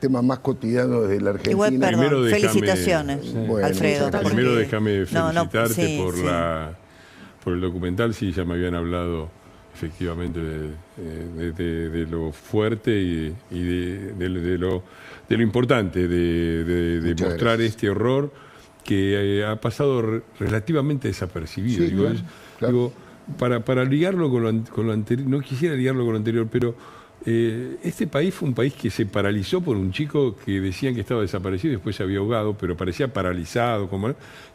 Temas más cotidianos de la Argentina. Igual, perdón, Primero déjame, felicitaciones, bueno, Alfredo. Primero déjame felicitarte sí, por, sí. por el documental. Sí, ya me habían hablado efectivamente de lo fuerte y de lo importante de mostrar gracias. este horror que ha pasado relativamente desapercibido. Sí, Digo, claro. digo, para ligarlo con lo anterior, no quisiera ligarlo con lo anterior, pero este país fue un país que se paralizó por un chico que decían que estaba desaparecido y después se había ahogado, pero parecía paralizado.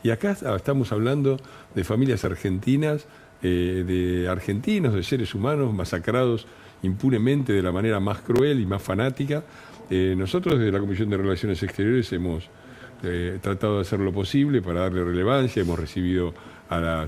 Y acá estamos hablando de familias argentinas, de argentinos, de seres humanos masacrados impunemente de la manera más cruel y más fanática. Nosotros desde la Comisión de Relaciones Exteriores hemos tratado de hacer lo posible para darle relevancia, hemos recibido a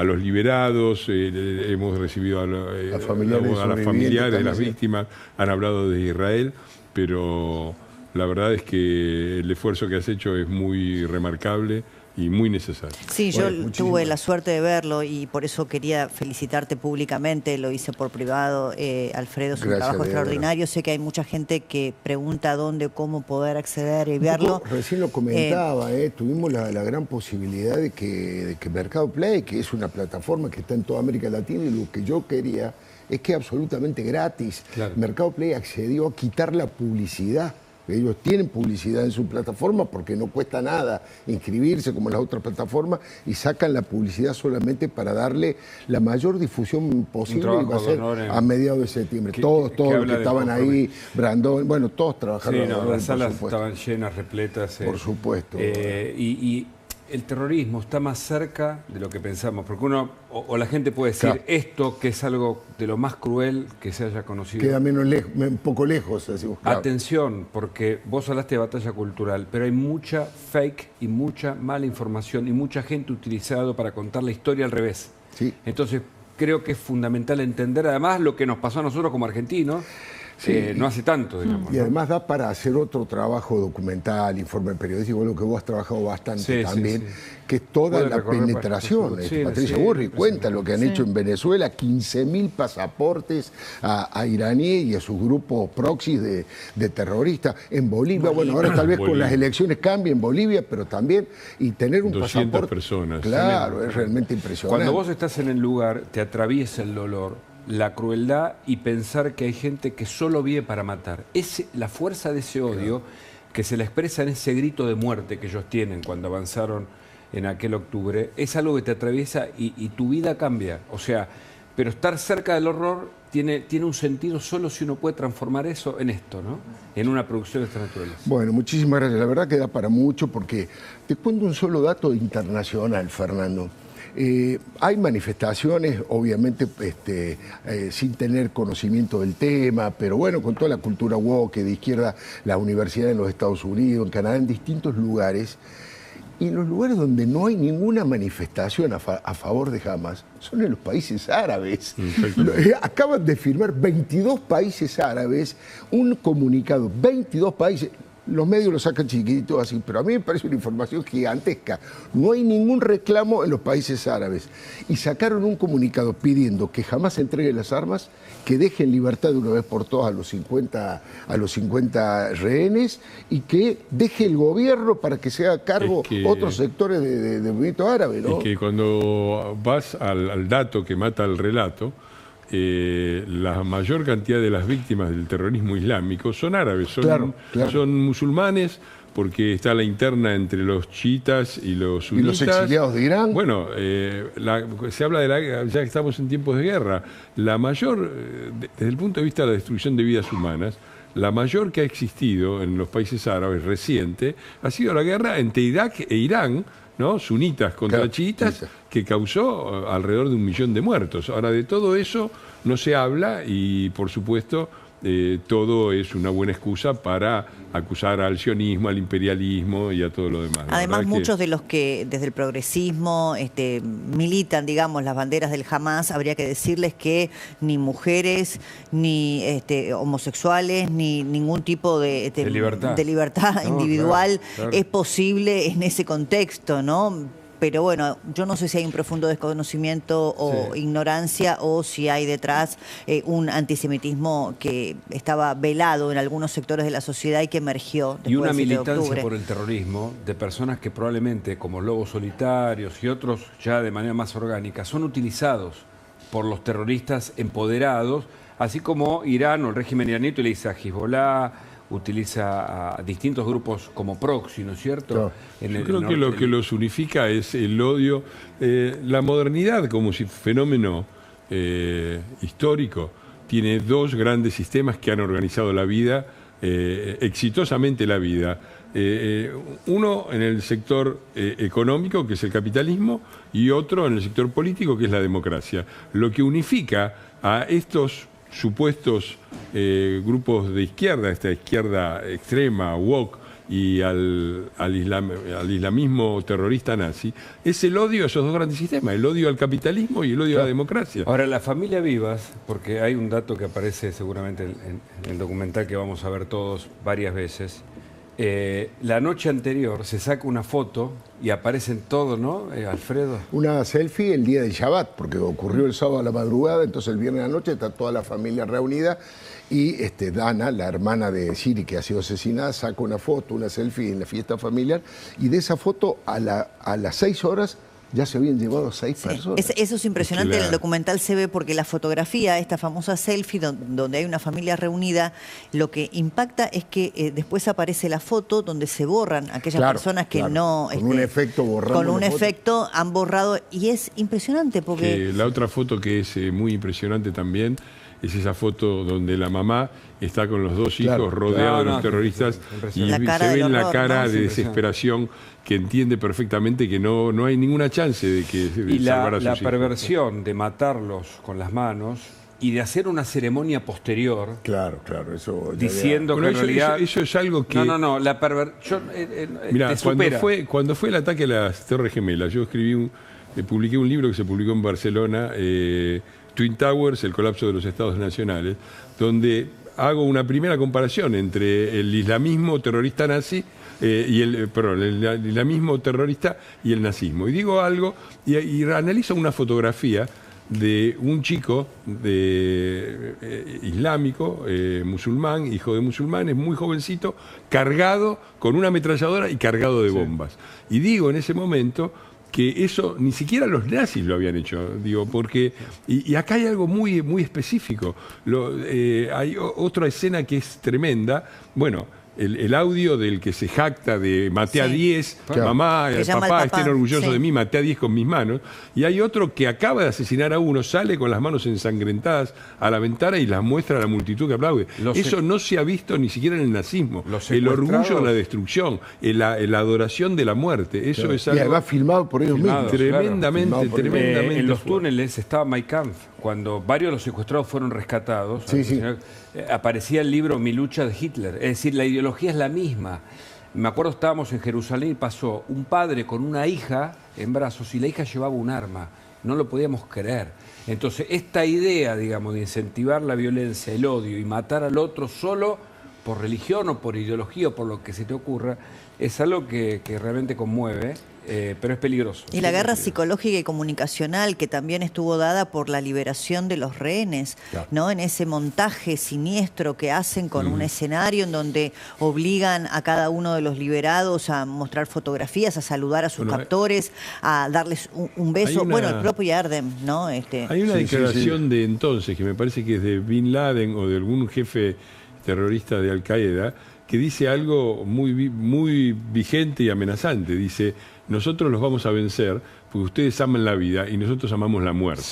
los liberados, hemos recibido a las familiares de las víctimas, han hablado de Israel, pero la verdad es que el esfuerzo que has hecho es muy remarcable y muy necesario. Sí, yo tuve la suerte de verlo y por eso quería felicitarte públicamente, lo hice por privado. Alfredo, es un trabajo extraordinario. Sé que hay mucha gente que pregunta dónde, cómo poder acceder y verlo. Recién lo comentaba, tuvimos la gran posibilidad de que Mercado Play, que es una plataforma que está en toda América Latina, y lo que yo quería es que absolutamente gratis. Claro. Mercado Play accedió a quitar la publicidad. Ellos tienen publicidad en su plataforma porque no cuesta nada inscribirse como en las otras plataformas y sacan la publicidad solamente para darle la mayor difusión posible y va a ser a mediados de septiembre. Todos los que estaban ahí, Brandón, bueno, todos trabajaron. Sí, no, las salas estaban llenas, repletas. Por supuesto. Y el terrorismo está más cerca de lo que pensamos, porque uno, o la gente puede decir, claro, esto que es algo de lo más cruel que se haya conocido. Queda un poco lejos, decimos, claro. Atención, porque vos hablaste de batalla cultural, pero hay mucha fake y mucha mala información y mucha gente utilizada para contar la historia al revés. Sí. Entonces, creo que es fundamental entender además lo que nos pasó a nosotros como argentinos. Sí, no hace tanto, digamos. Y además da para hacer otro trabajo documental, informe periodístico, lo que vos has trabajado bastante también, que es toda la penetración. Patricia Burri cuenta lo que han hecho en Venezuela, 15.000 pasaportes a iraníes y a sus grupos proxys de terroristas. En Bolivia, bueno, ahora tal vez con las elecciones cambie en Bolivia, pero también, y tener un 200 pasaporte... personas. Claro, es realmente impresionante. Cuando vos estás en el lugar, te atraviesa el dolor, la crueldad y pensar que hay gente que solo vive para matar. La fuerza de ese odio que se le expresa en ese grito de muerte que ellos tienen cuando avanzaron en aquel octubre, es algo que te atraviesa y tu vida cambia. O sea, pero estar cerca del horror tiene un sentido solo si uno puede transformar eso en esto, ¿no? En una producción de esta naturaleza. Bueno, muchísimas gracias. La verdad que da para mucho porque te cuento un solo dato internacional, Fernando. Hay manifestaciones, obviamente, sin tener conocimiento del tema, pero bueno, con toda la cultura woke de izquierda, las universidades en los Estados Unidos, en Canadá, en distintos lugares. Y los lugares donde no hay ninguna manifestación a favor de Hamas son en los países árabes. Acaban de firmar 22 países árabes un comunicado, 22 países. Los medios lo sacan chiquititos así, pero a mí me parece una información gigantesca. No hay ningún reclamo en los países árabes. Y sacaron un comunicado pidiendo que jamás entregue las armas, que deje en libertad de una vez por todas a los 50 rehenes y que deje el gobierno para que se haga cargo otros sectores del movimiento árabe, ¿no? Es que cuando vas al dato que mata al relato, la mayor cantidad de las víctimas del terrorismo islámico son árabes, son musulmanes, porque está la interna entre los chiitas y los sunitas. ¿Y los exiliados de Irán? Bueno, se habla ya que estamos en tiempos de guerra, la mayor, desde el punto de vista de la destrucción de vidas humanas, la mayor que ha existido en los países árabes reciente ha sido la guerra entre Irak e Irán, ¿no? Sunitas contra chiitas, que causó alrededor de 1 millón de muertos. Ahora, de todo eso no se habla y, por supuesto, todo es una buena excusa para acusar al sionismo, al imperialismo y a todo lo demás. Además, muchos de los que desde el progresismo militan, digamos, las banderas del Hamas, habría que decirles que ni mujeres, ni homosexuales, ni ningún tipo de libertad individual es posible en ese contexto, ¿no? pero bueno, yo no sé si hay un profundo desconocimiento o ignorancia o si hay detrás un antisemitismo que estaba velado en algunos sectores de la sociedad y que emergió después Y una del 7 de militancia octubre. por el terrorismo de personas que probablemente, como lobos solitarios y otros ya de manera más orgánica, son utilizados por los terroristas empoderados, así como Irán o el régimen iraní utiliza a Hezbollah, utiliza a distintos grupos como proxy, ¿no es cierto? Claro. Yo creo que lo que los unifica es el odio, la modernidad como fenómeno histórico. Tiene dos grandes sistemas que han organizado la vida, exitosamente la vida. Uno en el sector económico, que es el capitalismo, y otro en el sector político, que es la democracia. Lo que unifica a estos supuestos grupos de izquierda, esta izquierda extrema, woke, y al islamismo terrorista nazi, es el odio a esos dos grandes sistemas, el odio al capitalismo y el odio a la democracia. Ahora, la familia Vivas, porque hay un dato que aparece seguramente en el documental que vamos a ver todos varias veces, la noche anterior se saca una foto y aparecen todos, ¿no, Alfredo? Una selfie el día del Shabbat, porque ocurrió el sábado a la madrugada, entonces el viernes a la noche está toda la familia reunida y Dana, la hermana de Siri que ha sido asesinada, saca una foto, una selfie en la fiesta familiar, y de esa foto a las 6 horas ya se habían llevado 6 personas. Eso es impresionante, Claro. en el documental se ve porque la fotografía, esta famosa selfie donde hay una familia reunida, lo que impacta es que después aparece la foto donde se borran aquellas Claro, personas que claro. no... Con un efecto borrando Con un la foto. efecto han borrado, y es impresionante porque... La otra foto que es muy impresionante también es esa foto donde la mamá está con los dos hijos Claro. rodeados de No, los terroristas y La cara se ve del en la horror, cara ¿no? de desesperación que entiende perfectamente que no hay ninguna chance de que Y salvar a sus la hijos. perversión de matarlos con las manos y de hacer una ceremonia posterior Claro, eso ya diciendo Bueno, que en realidad... eso es algo que... No, la perversión Mirá, te supera. cuando fue el ataque a las Torres Gemelas, yo publiqué un libro que se publicó en Barcelona, Twin Towers, el colapso de los Estados Nacionales, donde hago una primera comparación entre el islamismo terrorista nazi el islamismo terrorista y el nazismo. Y digo algo, y analizo una fotografía de un chico islámico, musulmán, hijo de musulmanes, muy jovencito, cargado con una ametralladora y cargado de bombas. Y digo en ese momento que eso ni siquiera los nazis lo habían hecho, digo, porque... Y acá hay algo muy, muy específico. Hay otra escena que es tremenda. Bueno, el audio del que se jacta de maté a 10, Claro. mamá, Que llama papá, al papá, estén orgullosos sí. de mí, maté a 10 con mis manos. Y hay otro que acaba de asesinar a uno, sale con las manos ensangrentadas a la ventana y las muestra a la multitud que aplaude. Eso no se ha visto ni siquiera en el nazismo. Los El orgullo secuestrados. de la destrucción, la adoración de la muerte. Eso es Y algo además filmado por ellos mismos. tremendamente, Filmado por ellos. tremendamente en los fuerte. túneles estaba Mein Kampf, cuando varios de los secuestrados fueron rescatados. Sí. Aparecía el libro Mi lucha de Hitler. Es decir, la ideología es la misma. Me acuerdo, estábamos en Jerusalén y pasó un padre con una hija en brazos y la hija llevaba un arma. No lo podíamos creer. Entonces, esta idea, digamos, de incentivar la violencia, el odio y matar al otro solo por religión o por ideología o por lo que se te ocurra, es algo que realmente conmueve, pero es peligroso. Y la guerra psicológica y comunicacional que también estuvo dada por la liberación de los rehenes, Claro. ¿no? En ese montaje siniestro que hacen con un escenario en donde obligan a cada uno de los liberados a mostrar fotografías, a saludar a sus Bueno, captores, a darles un beso. hay una- Bueno, el propio Erdem, ¿no? Hay una Sí, declaración de entonces, que me parece que es de Bin Laden o de algún jefe terrorista de Al-Qaeda, que dice algo muy vigente y amenazante. Dice, nosotros los vamos a vencer porque ustedes aman la vida y nosotros amamos la muerte.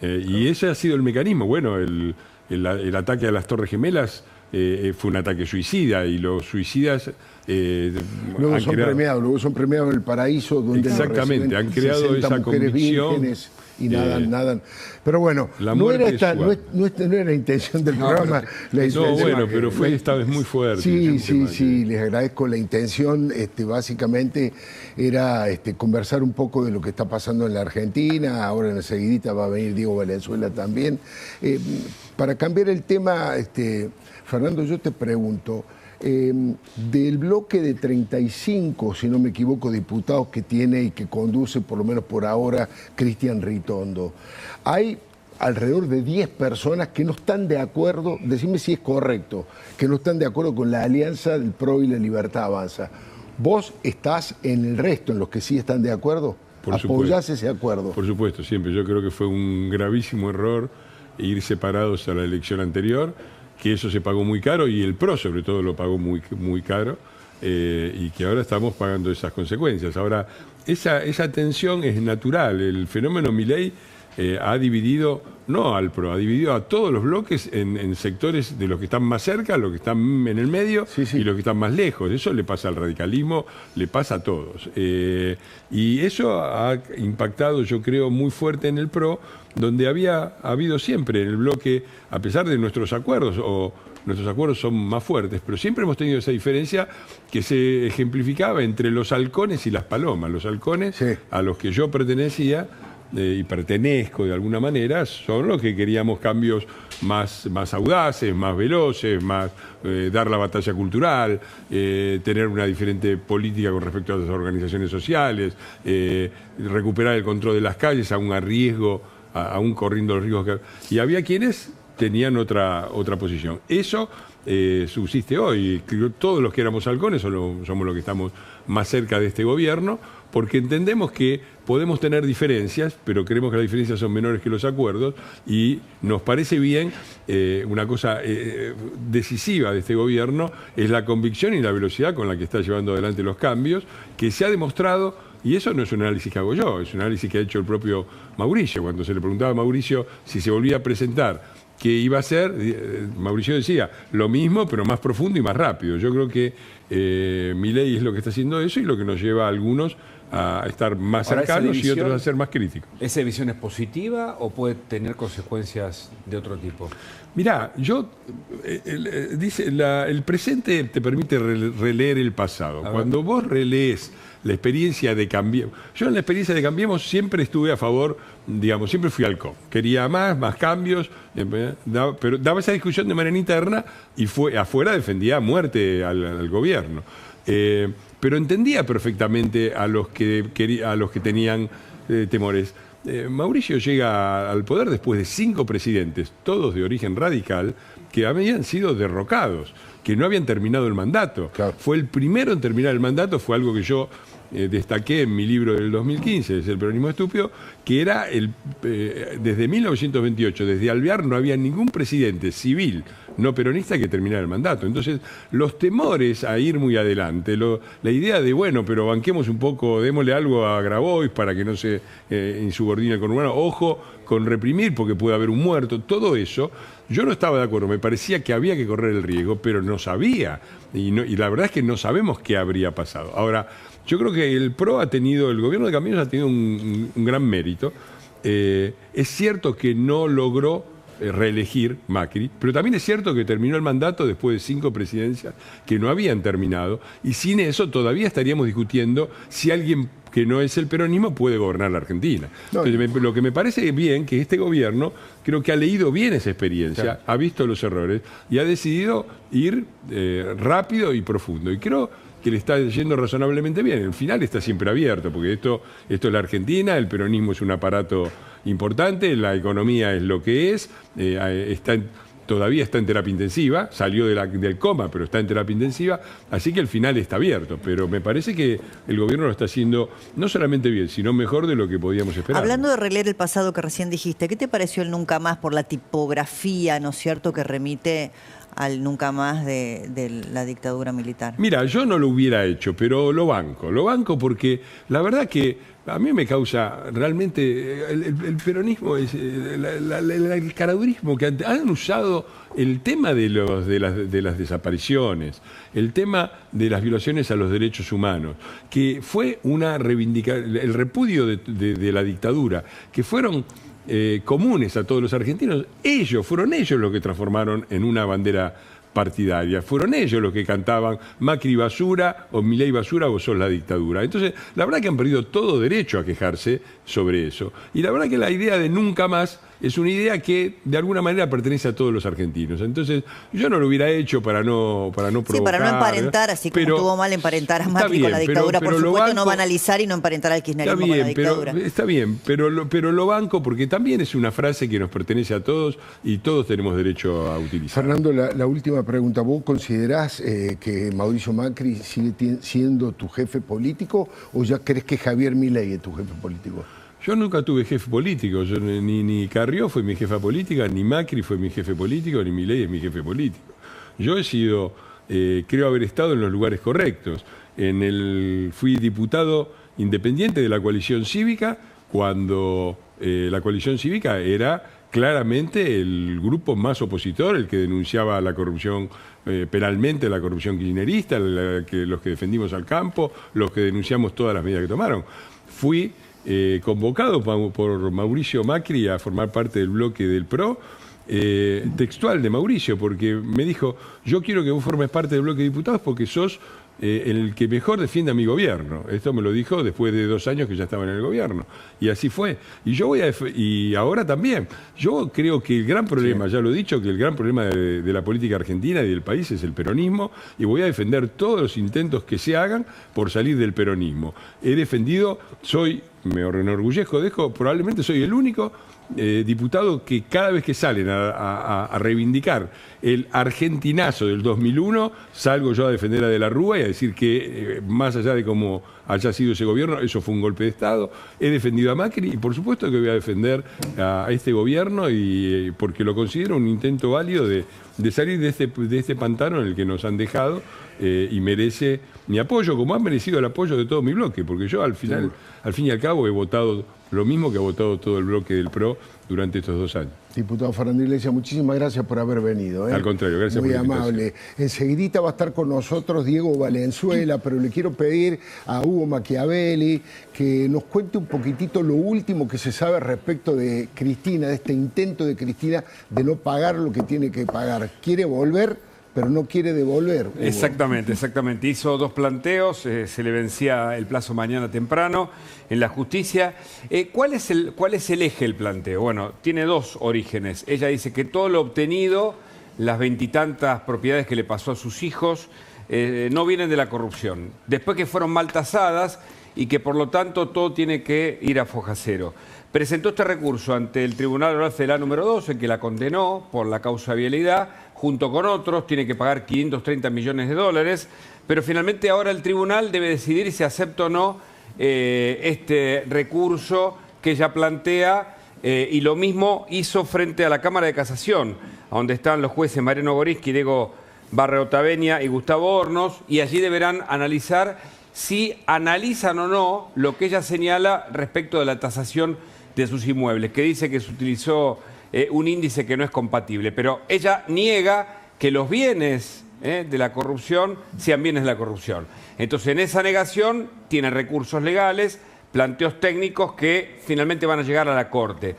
Y ese ha sido el mecanismo. Bueno, el ataque a las Torres Gemelas fue un ataque suicida y los suicidas... Luego han son creado- premiados en el paraíso donde Exactamente, lo reciben han creado 60 esa mujeres convicción, vírgenes y nadan. Pero bueno, la no muerte era, es suave. no era la intención del programa. La No, intención- bueno, pero fue esta vez muy fuerte. Sí, les agradezco la intención. Básicamente era conversar un poco de lo que está pasando en la Argentina. Ahora enseguidita va a venir Diego Valenzuela también. Para cambiar el tema, Fernando, yo te pregunto, del bloque de 35, si no me equivoco, diputados que tiene y que conduce, por lo menos por ahora, Cristian Ritondo, hay alrededor de 10 personas que no están de acuerdo, decime si es correcto, que no están de acuerdo con la alianza del PRO y la Libertad Avanza. ¿Vos estás en el resto, en los que sí están de acuerdo? ¿Apoyás ese acuerdo? Por supuesto, siempre. Yo creo que fue un gravísimo error ir separados a la elección anterior, que eso se pagó muy caro y el PRO sobre todo lo pagó muy, muy caro, y que ahora estamos pagando esas consecuencias. Ahora, esa tensión es natural. El fenómeno Milei ha dividido, no al PRO, ha dividido a todos los bloques en sectores de los que están más cerca, los que están en el medio y los que están más lejos. Eso le pasa al radicalismo, le pasa a todos. Y eso ha impactado, yo creo, muy fuerte en el PRO, donde había habido siempre en el bloque, a pesar de nuestros acuerdos, o nuestros acuerdos son más fuertes, pero siempre hemos tenido esa diferencia que se ejemplificaba entre los halcones y las palomas. Los halcones, a los que yo pertenecía, y pertenezco de alguna manera, son los que queríamos cambios más audaces, más veloces, más dar la batalla cultural, tener una diferente política con respecto a las organizaciones sociales, recuperar el control de las calles aún a riesgo, aún corriendo los riesgos y había quienes tenían otra posición. Eso subsiste hoy. Todos los que éramos halcones somos los que estamos más cerca de este gobierno, porque entendemos que podemos tener diferencias, pero creemos que las diferencias son menores que los acuerdos, y nos parece bien, una cosa decisiva de este gobierno es la convicción y la velocidad con la que está llevando adelante los cambios, que se ha demostrado, y eso no es un análisis que hago yo, es un análisis que ha hecho el propio Mauricio. Cuando se le preguntaba a Mauricio si se volvía a presentar, ¿qué iba a hacer? Mauricio decía, lo mismo, pero más profundo y más rápido. Yo creo que Milei es lo que está haciendo eso y lo que nos lleva a algunos a estar más cercanos y otros a ser más críticos. ¿Esa división es positiva o puede tener consecuencias de otro tipo? Mirá, el presente te permite releer el pasado. Cuando vos relees la experiencia de Cambiemos, yo en la experiencia de Cambiemos siempre estuve a favor, digamos, siempre fui halcón. Quería más cambios, pero daba esa discusión de manera interna y afuera defendía a muerte al gobierno. Pero entendía perfectamente a los que tenían temores. Mauricio llega al poder después de 5 presidentes, todos de origen radical, que habían sido derrocados, que no habían terminado el mandato. Claro. Fue el primero en terminar el mandato, fue algo que yo destaqué en mi libro del 2015, es El peronismo estúpido, que era desde 1928, desde Alvear, no había ningún presidente civil no peronista que terminara el mandato. Entonces, los temores a ir muy adelante, la idea de, bueno, pero banquemos un poco, démosle algo a Grabois para que no se insubordine al conurbano, ojo con reprimir porque puede haber un muerto, todo eso, yo no estaba de acuerdo, me parecía que había que correr el riesgo, pero no sabía, y la verdad es que no sabemos qué habría pasado. Ahora, yo creo que el gobierno de Cambiemos ha tenido un gran mérito. Es cierto que no logró reelegir Macri, pero también es cierto que terminó el mandato después de 5 presidencias que no habían terminado, y sin eso todavía estaríamos discutiendo si alguien que no es el peronismo puede gobernar la Argentina. No, entonces, lo que me parece bien que este gobierno creo que ha leído bien esa experiencia, claro, ha visto los errores y ha decidido ir rápido y profundo, y creo que le está yendo razonablemente bien. El final está siempre abierto, porque esto es la Argentina, el peronismo es un aparato importante, la economía es lo que es, todavía está en terapia intensiva, salió del coma, pero está en terapia intensiva, así que el final está abierto, pero me parece que el gobierno lo está haciendo no solamente bien, sino mejor de lo que podíamos esperar. Hablando de releer el pasado que recién dijiste, ¿qué te pareció el Nunca Más por la tipografía, ¿no es cierto?, que remite al Nunca Más de la dictadura militar? Mira, yo no lo hubiera hecho, pero lo banco porque la verdad que a mí me causa realmente el peronismo, el caradurismo, que han usado el tema de las desapariciones, el tema de las violaciones a los derechos humanos, que fue una reivindicación, el repudio de la dictadura, que fueron comunes a todos los argentinos. Fueron ellos los que transformaron en una bandera partidaria, fueron ellos los que cantaban Macri basura o Milei basura, vos sos la dictadura. Entonces, la verdad que han perdido todo derecho a quejarse sobre eso. Y la verdad que la idea de Nunca Más es una idea que de alguna manera pertenece a todos los argentinos. Entonces, yo no lo hubiera hecho para no provocar. Sí, para no emparentar, así como estuvo mal emparentar a Macri con la dictadura. Por supuesto, no banalizar y no emparentar al kirchnerismo con la dictadura. Está bien, pero lo banco porque también es una frase que nos pertenece a todos y todos tenemos derecho a utilizar. Fernando, la última pregunta. ¿Vos considerás que Mauricio Macri sigue siendo tu jefe político o ya crees que Javier Milei es tu jefe político? Yo nunca tuve jefe político, ni Carrió fue mi jefa política, ni Macri fue mi jefe político, ni Milei es mi jefe político. Yo he sido, creo haber estado en los lugares correctos. Fui diputado independiente de la coalición cívica cuando la coalición cívica era claramente el grupo más opositor, el que denunciaba la corrupción penalmente, la corrupción kirchnerista, los que defendimos al campo, los que denunciamos todas las medidas que tomaron. Fui convocado por Mauricio Macri a formar parte del bloque del PRO, textual de Mauricio, porque me dijo, yo quiero que vos formes parte del bloque de diputados porque sos el que mejor defiende a mi gobierno. Esto me lo dijo después de 2 años que ya estaba en el gobierno. Y así fue. Y ahora también. Yo creo que el gran problema, ya lo he dicho, que el gran problema de la política argentina y del país es el peronismo, y voy a defender todos los intentos que se hagan por salir del peronismo. He defendido, me enorgullezco de esto, probablemente soy el único diputado que cada vez que salen a reivindicar el argentinazo del 2001, salgo yo a defender a De la Rúa y a decir que más allá de cómo haya sido ese gobierno, eso fue un golpe de Estado. He defendido a Macri y por supuesto que voy a defender a este gobierno porque lo considero un intento válido de salir de este pantano en el que nos han dejado y merece mi apoyo, como ha merecido el apoyo de todo mi bloque, porque yo al fin y al cabo he votado lo mismo que ha votado todo el bloque del PRO durante estos 2 años. Diputado Fernando Iglesias, muchísimas gracias por haber venido. Al contrario, gracias por la invitación. Muy amable. Enseguidita va a estar con nosotros Diego Valenzuela, pero le quiero pedir a Hugo Machiavelli que nos cuente un poquitito lo último que se sabe respecto de Cristina, de este intento de Cristina de no pagar lo que tiene que pagar. Quiere volver, pero no quiere devolver. Hugo. Exactamente. Hizo 2 planteos, se le vencía el plazo mañana temprano en la justicia. ¿Cuál es el eje del planteo? Bueno, tiene 2 orígenes. Ella dice que todo lo obtenido, las 20 y tantas propiedades que le pasó a sus hijos, no vienen de la corrupción. Después que fueron mal tasadas y que por lo tanto todo tiene que ir a foja cero. Presentó este recurso ante el Tribunal Oral Federal número 2, en que la condenó por la causa vialidad, junto con otros, tiene que pagar 530 millones de dólares, pero finalmente ahora el tribunal debe decidir si acepta o no este recurso que ella plantea, y lo mismo hizo frente a la Cámara de Casación, donde están los jueces Mariano Goriski, Diego Barreotaveña y Gustavo Hornos, y allí deberán analizar si analizan o no lo que ella señala respecto de la tasación de sus inmuebles, que dice que se utilizó un índice que no es compatible, pero ella niega que los bienes de la corrupción sean bienes de la corrupción. Entonces, en esa negación tiene recursos legales, planteos técnicos que finalmente van a llegar a la Corte.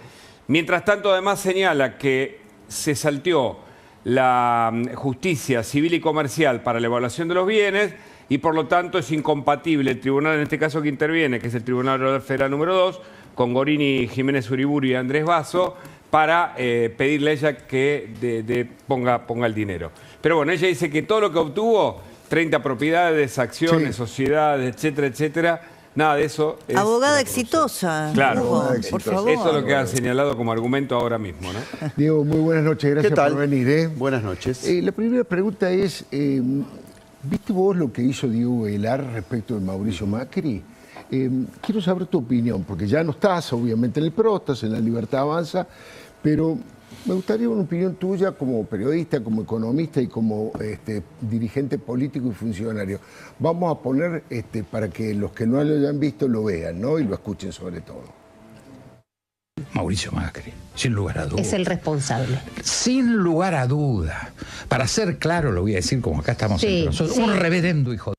Mientras tanto, además señala que se salteó la justicia civil y comercial para la evaluación de los bienes y por lo tanto es incompatible el tribunal, en este caso que interviene, que es el Tribunal Oral Federal número 2, con Gorini, Jiménez Uriburu y Andrés Basso, para pedirle a ella que ponga el dinero. Pero bueno, ella dice que todo lo que obtuvo, 30 propiedades, acciones, sociedades, etcétera, nada de eso es... Abogada exitosa. Claro, Hugo, por favor. Eso es lo que ha señalado como argumento ahora mismo, ¿no? Diego, muy buenas noches, gracias por venir. Buenas noches. La primera pregunta es, ¿viste vos lo que hizo Diego Velar respecto de Mauricio Macri? Quiero saber tu opinión, porque ya no estás obviamente en el PRO, estás en la Libertad Avanza, pero me gustaría una opinión tuya como periodista, como economista y como dirigente político y funcionario. Vamos a poner, para que los que no lo hayan visto lo vean, ¿no? Y lo escuchen sobre todo. Mauricio Macri, sin lugar a dudas. Es el responsable. Sin lugar a duda. Para ser claro, lo voy a decir como acá estamos entre nosotros. Un reverendo hijo de...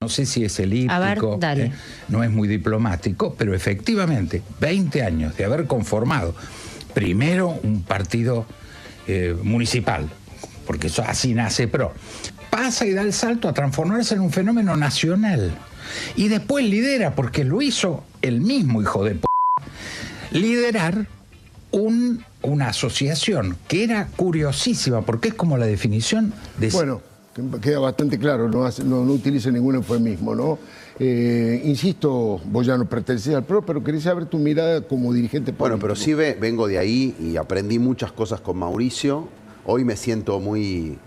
No sé si es elíptico, a ver, dale. No es muy diplomático, pero efectivamente, 20 años de haber conformado primero un partido municipal, porque eso así nace PRO, pasa y da el salto a transformarse en un fenómeno nacional. Y después lidera, porque lo hizo el mismo hijo de liderar una asociación que era curiosísima, porque es como la definición de... Bueno, queda bastante claro, no utilice ningún eufemismo, ¿no? Insisto, vos ya no pertenecés al PRO, pero querés saber tu mirada como dirigente político. Bueno, pero sí vengo de ahí y aprendí muchas cosas con Mauricio. Hoy me siento muy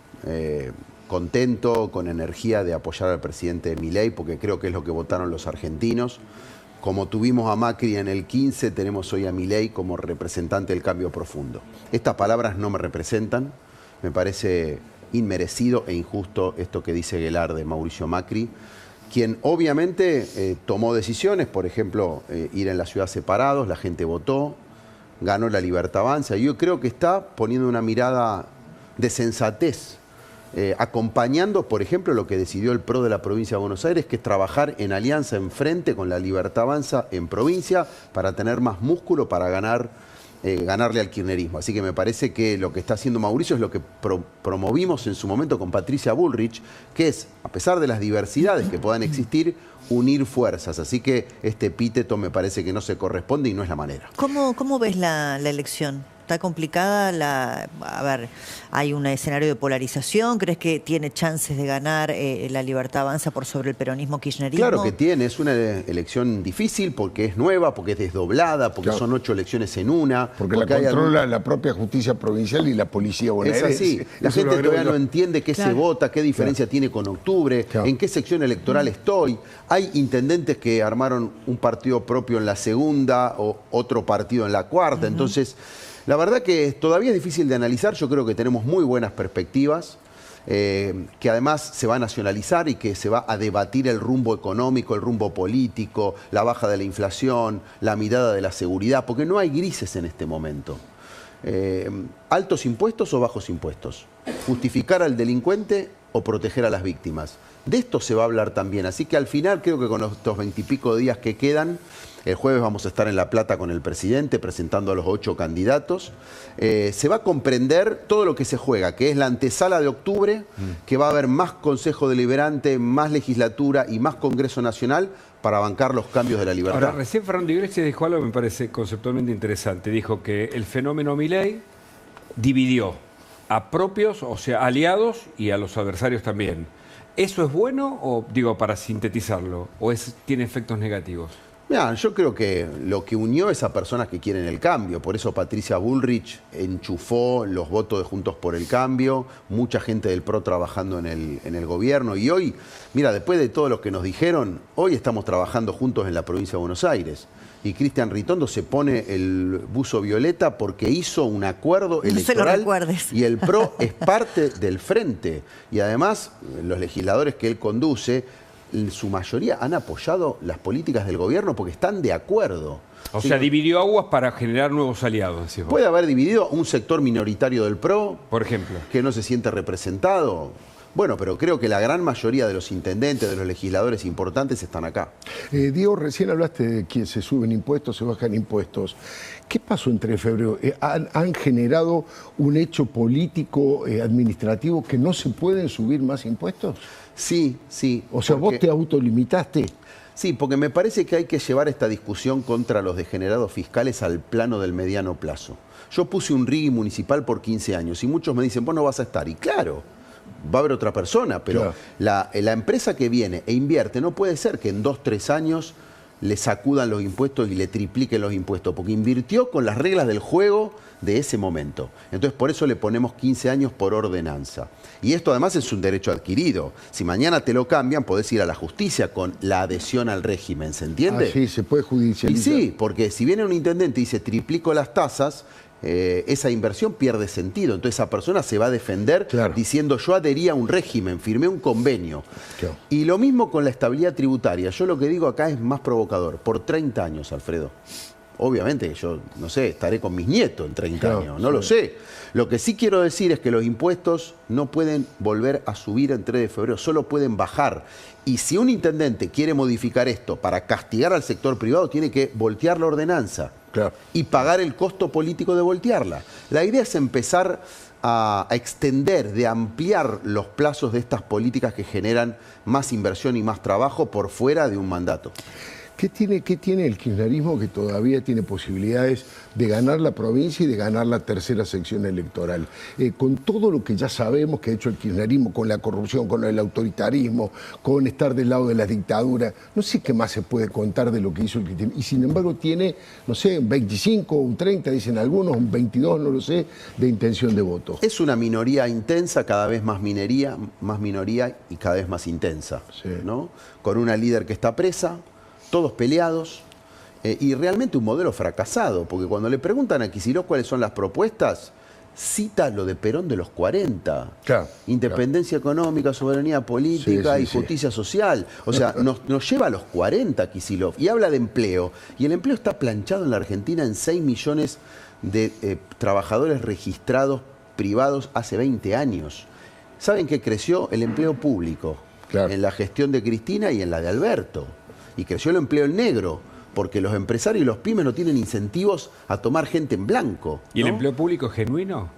contento, con energía de apoyar al presidente Milei, porque creo que es lo que votaron los argentinos. Como tuvimos a Macri en el 15, tenemos hoy a Milei como representante del cambio profundo. Estas palabras no me representan, me parece inmerecido e injusto esto que dice Guelar de Mauricio Macri, quien obviamente tomó decisiones, por ejemplo, ir en la ciudad separados, la gente votó, ganó la Libertad Avanza. Yo creo que está poniendo una mirada de sensatez, acompañando, por ejemplo, lo que decidió el PRO de la provincia de Buenos Aires, que es trabajar en alianza en frente con la Libertad Avanza en provincia para tener más músculo para ganarle al kirchnerismo. Así que me parece que lo que está haciendo Mauricio es lo que promovimos en su momento con Patricia Bullrich, que es, a pesar de las diversidades que puedan existir, unir fuerzas. Así que este epíteto me parece que no se corresponde y no es la manera. ¿Cómo ves la elección? ¿Está complicada? A ver, hay un escenario de polarización. ¿Crees que tiene chances de ganar la Libertad Avanza por sobre el peronismo kirchnerismo? Claro que tiene. Es una elección difícil porque es nueva, porque es desdoblada, porque son 8 elecciones en una. Porque la controla la propia justicia provincial y la policía bonaerense. Es así. La gente todavía no entiende qué se vota, qué diferencia tiene con octubre, en qué sección electoral estoy. Hay intendentes que armaron un partido propio en la segunda o otro partido en la cuarta. Entonces, la verdad que todavía es difícil de analizar. Yo creo que tenemos muy buenas perspectivas, que además se va a nacionalizar y que se va a debatir el rumbo económico, el rumbo político, la baja de la inflación, la mirada de la seguridad, porque no hay grises en este momento. ¿Altos impuestos o bajos impuestos? ¿Justificar al delincuente o proteger a las víctimas? De esto se va a hablar también. Así que al final creo que con estos 20 y pico días que quedan, el jueves vamos a estar en La Plata con el presidente presentando a los 8 candidatos. Se va a comprender todo lo que se juega, que es la antesala de octubre, que va a haber más Consejo Deliberante, más legislatura y más Congreso Nacional para bancar los cambios de la libertad. Ahora, recién Fernando Iglesias dijo algo que me parece conceptualmente interesante. Dijo que el fenómeno Milei dividió a propios, o sea, aliados, y a los adversarios también. ¿Eso es bueno, o digo, para sintetizarlo, o tiene efectos negativos? Mirá, yo creo que lo que unió es a personas que quieren el cambio. Por eso Patricia Bullrich enchufó los votos de Juntos por el Cambio, mucha gente del PRO trabajando en el gobierno. Y hoy, mira, después de todo lo que nos dijeron, hoy estamos trabajando juntos en la provincia de Buenos Aires. Y Cristian Ritondo se pone el buzo violeta porque hizo un acuerdo electoral y el PRO es parte del frente. Y además, los legisladores que él conduce, en su mayoría han apoyado las políticas del gobierno porque están de acuerdo. O sea, dividió aguas para generar nuevos aliados. Decís vos. Puede haber dividido un sector minoritario del PRO, por ejemplo, que no se siente representado. Bueno, pero creo que la gran mayoría de los intendentes, de los legisladores importantes están acá. Diego, recién hablaste de que se suben impuestos, se bajan impuestos. ¿Qué pasó en 3 de febrero? ¿Han generado un hecho político, administrativo, que no se pueden subir más impuestos? Sí, sí. O sea, ¿vos te autolimitaste? Sí, porque me parece que hay que llevar esta discusión contra los degenerados fiscales al plano del mediano plazo. Yo puse un RIGI municipal por 15 años y muchos me dicen, vos no vas a estar. Y claro, va a haber otra persona, pero claro, la empresa que viene e invierte, no puede ser que en 2, 3 años le sacudan los impuestos y le tripliquen los impuestos, porque invirtió con las reglas del juego de ese momento. Entonces, por eso le ponemos 15 años por ordenanza. Y esto además es un derecho adquirido. Si mañana te lo cambian, podés ir a la justicia con la adhesión al régimen, ¿se entiende? Sí, se puede judicializar. Y sí, porque si viene un intendente y dice triplico las tasas, esa inversión pierde sentido. Entonces esa persona se va a defender diciendo yo adherí a un régimen, firmé un convenio. Claro. Y lo mismo con la estabilidad tributaria. Yo lo que digo acá es más provocador. Por 30 años, Alfredo. Obviamente que yo, no sé, estaré con mis nietos en 30 años, no lo sé. Lo que sí quiero decir es que los impuestos no pueden volver a subir en 3 de febrero, solo pueden bajar. Y si un intendente quiere modificar esto para castigar al sector privado, tiene que voltear la ordenanza y pagar el costo político de voltearla. La idea es empezar a extender, de ampliar los plazos de estas políticas que generan más inversión y más trabajo por fuera de un mandato. ¿Qué tiene el kirchnerismo que todavía tiene posibilidades de ganar la provincia y de ganar la tercera sección electoral? Con todo lo que ya sabemos que ha hecho el kirchnerismo, con la corrupción, con el autoritarismo, con estar del lado de la dictadura, no sé qué más se puede contar de lo que hizo el kirchnerismo. Y sin embargo tiene, no sé, un 25, un 30, dicen algunos, un 22, no lo sé, de intención de voto. Es una minoría intensa, cada vez más minoría y cada vez más intensa, Sí. ¿no? Con una líder que está presa, todos peleados, y realmente un modelo fracasado, porque cuando le preguntan a Kicillof cuáles son las propuestas, cita lo de Perón de los 40. Claro, Independencia económica, soberanía política Sí, y sí. justicia social. O sea, nos lleva a los 40 Kicillof y habla de empleo. Y el empleo está planchado en la Argentina en 6 millones de trabajadores registrados privados hace 20 años. ¿Saben qué creció? El empleo público. Claro. En la gestión de Cristina y en la de Alberto. Y creció el empleo en negro, porque los empresarios y los pymes no tienen incentivos a tomar gente en blanco. ¿Y el ¿no? empleo público es genuino?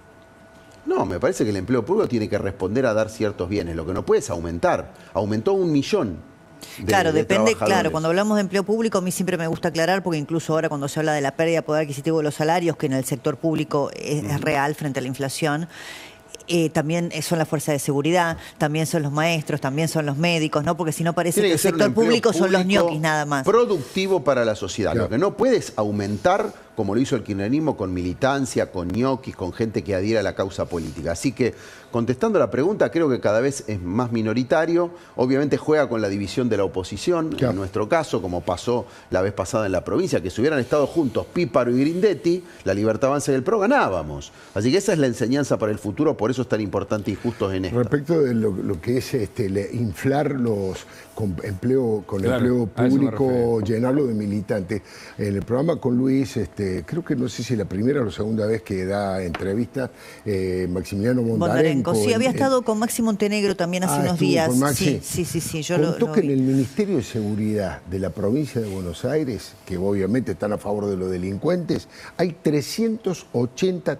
No, me parece que el empleo público tiene que responder a dar ciertos bienes. Lo que no puede es aumentar. Aumentó 1 millón. Claro, depende, trabajadores. claro, cuando hablamos de empleo público a mí siempre me gusta aclarar, porque incluso ahora cuando se habla de la pérdida de poder adquisitivo de los salarios, que en el sector público es real frente a la inflación, también son las fuerzas de seguridad, también son los maestros, también son los médicos, ¿no? Porque si no parece Tiene que el ser un sector empleo público son los público ñoquis nada más. productivo para la sociedad. Claro. Lo que no puede es aumentar, como lo hizo el kirchnerismo, con militancia, con ñoquis, con gente que adhiera a la causa política. Así que, contestando la pregunta, creo que cada vez es más minoritario. Obviamente juega con la división de la oposición, Claro. en nuestro caso, como pasó la vez pasada en la provincia, que si hubieran estado juntos Píparo y Grindetti, la Libertad Avanza y el PRO ganábamos. Así que esa es la enseñanza para el futuro, por eso es tan importante y justos en esto. Respecto de lo que es inflar los empleo Claro, a eso me público, refería. llenarlo de militantes. En el programa con Luis, creo que no sé si la primera o la segunda vez que da entrevistas, Maximiliano Bondarenko. Sí, había estado con Maxi Montenegro también hace unos estuvo días. con Maxi. Sí, yo Contó lo que vi. en el Ministerio de Seguridad de la provincia de Buenos Aires, que obviamente están a favor de los delincuentes, hay 380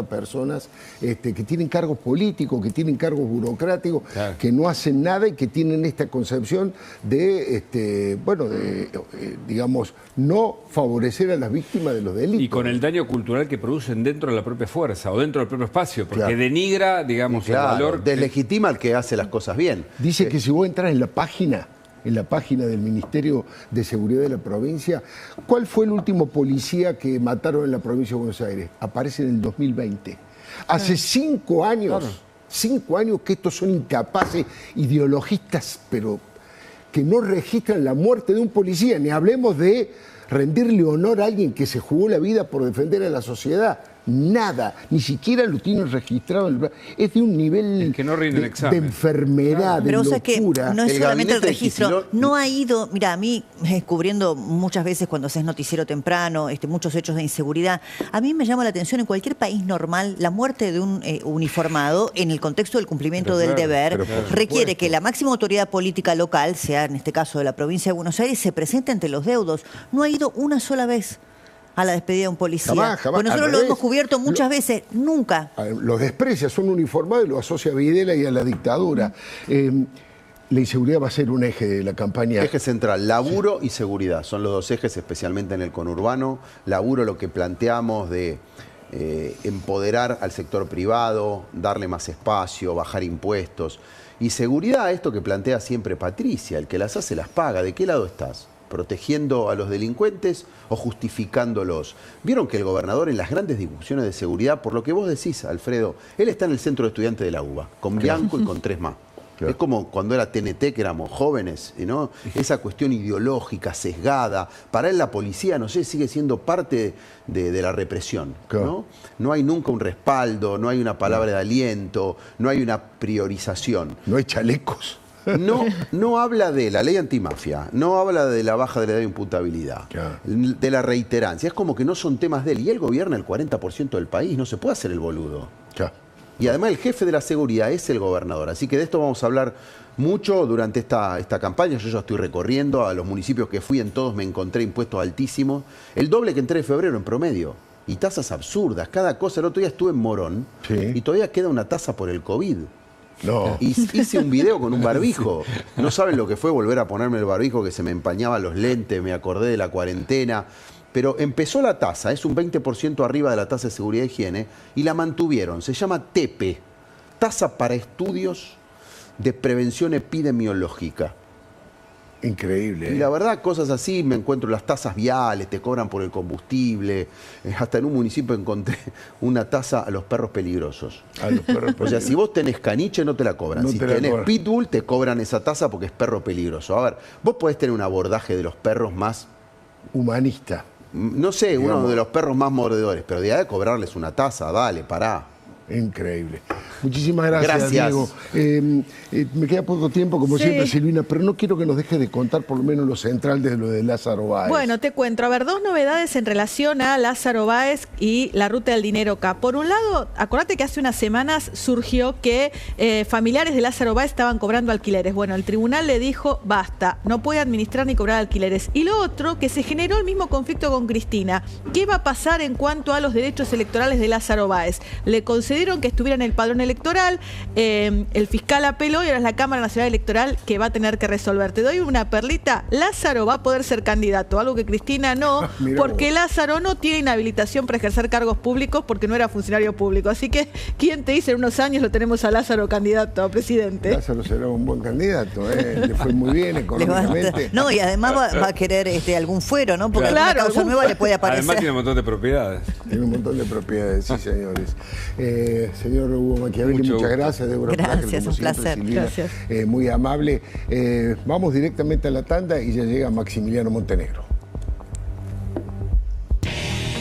personas que tienen cargos políticos, que tienen cargos burocráticos, Claro. que no hacen nada y que tienen esta concepción de, digamos, no favorecer a las víctimas de los delitos. Y con el daño cultural que producen dentro de la propia fuerza o dentro del propio espacio, porque Claro. denigra, digamos, el Claro, valor. deslegitima al que hace las cosas bien. Dice que si vos entras en la página del Ministerio de Seguridad de la provincia, ¿cuál fue el último policía que mataron en la provincia de Buenos Aires? Aparece en el 2020. Hace 5 años, 5 años que estos son incapaces, ideologistas, pero que no registran la muerte de un policía, ni hablemos de rendirle honor a alguien que se jugó la vida por defender a la sociedad. Nada, ni siquiera lo tienen registrado. Es de un nivel Es que no rinden de examen. enfermedad, de Pero vos sabés que locura. no es El solamente el gabinete de registro, Kicillof- no ha ido, mira, a mí cubriendo muchas veces cuando haces noticiero temprano, muchos hechos de inseguridad, a mí me llama la atención en cualquier país normal la muerte de un uniformado en el contexto del cumplimiento Pero del claro, deber pero por requiere supuesto. que la máxima autoridad política local, sea en este caso de la provincia de Buenos Aires, se presente ante los deudos. No ha ido una sola vez a la despedida de un policía. Jamás, jamás. Pues nosotros Al lo revés. hemos cubierto muchas veces, nunca. Los desprecia, son uniformados y los asocia a Videla y a la dictadura. La inseguridad va a ser un eje de la campaña. Eje central, laburo y seguridad. Son los dos ejes, especialmente en el conurbano. Laburo, lo que planteamos de empoderar al sector privado, darle más espacio, bajar impuestos. Y seguridad, esto que plantea siempre Patricia, el que las hace las paga. ¿De qué lado estás? ¿Protegiendo a los delincuentes o justificándolos? Vieron que el gobernador en las grandes discusiones de seguridad, por lo que vos decís, Alfredo, él está en el centro de estudiantes de la UBA, con Bianco y con 3 más. Claro. Es como cuando era TNT, que éramos jóvenes, ¿no? Esa cuestión ideológica, sesgada. Para él la policía, no sé, sigue siendo parte de la represión, Claro. ¿no? No hay nunca un respaldo, no hay una palabra de aliento, no hay una priorización. No hay chalecos. No habla de la ley antimafia, no habla de la baja de la edad de imputabilidad, Claro. de la reiterancia. Es como que no son temas de él. Y él gobierna el 40% del país, no se puede hacer el boludo. Ya. Y además el jefe de la seguridad es el gobernador. Así que de esto vamos a hablar mucho durante esta campaña. Yo ya estoy recorriendo a los municipios que fui, en todos me encontré impuestos altísimos. El doble que entré en febrero en promedio. Y tasas absurdas, cada cosa. El otro día estuve en Morón Sí. y todavía queda una tasa por el COVID. No. Y hice un video con un barbijo. No saben lo que fue volver a ponerme el barbijo, que se me empañaban los lentes, me acordé de la cuarentena. Pero empezó la tasa, es un 20% arriba de la tasa de seguridad e higiene, y la mantuvieron. Se llama TEPE, Tasa para Estudios de Prevención Epidemiológica. Increíble. Y la verdad, cosas así, me encuentro las tasas viales, te cobran por el combustible. Hasta en un municipio encontré una tasa a los perros peligrosos. A los perros O sea, si vos tenés caniche, no te la cobran. No Si te la tenés cobran. pitbull, te cobran esa tasa porque es perro peligroso. A ver, vos podés tener un abordaje de los perros más, Humanista. no sé, uno Digamos. de los perros más mordedores, pero de ahí de cobrarles una tasa, dale, pará. Increíble. Muchísimas gracias, Gracias. Diego. Me queda poco tiempo, como Sí. siempre, Silvina, pero no quiero que nos dejes de contar por lo menos lo central de lo de Lázaro Báez. Bueno, te cuento. A ver, dos novedades en relación a Lázaro Báez y la ruta del dinero acá. Por un lado, acordate que hace unas semanas surgió que familiares de Lázaro Báez estaban cobrando alquileres. Bueno, el tribunal le dijo, basta, no puede administrar ni cobrar alquileres. Y lo otro, que se generó el mismo conflicto con Cristina. ¿Qué va a pasar en cuanto a los derechos electorales de Lázaro Báez? Le concedieron que estuviera en el padrón electoral, el fiscal apeló y ahora es la Cámara Nacional Electoral que va a tener que resolver. Te doy una perlita, Lázaro va a poder ser candidato, algo que Cristina no, Mirá porque vos. Lázaro no tiene inhabilitación para ejercer cargos públicos porque no era funcionario público. Así que, ¿quién te dice en unos años lo tenemos a Lázaro candidato a presidente? Lázaro será un buen candidato, le fue muy bien Le va a- económicamente. no, y además va a querer algún fuero, ¿no? Porque Claro, alguna causa algún nueva le puede aparecer. Además tiene un montón de propiedades. Tiene un montón de propiedades, sí, señores. Señor Hugo Machiavelli, Mucho muchas gusto. gracias. Débora Gracias, Flacker, como un siempre, placer. Silvina, Gracias. muy amable. Vamos directamente a la tanda y ya llega Maximiliano Montenegro.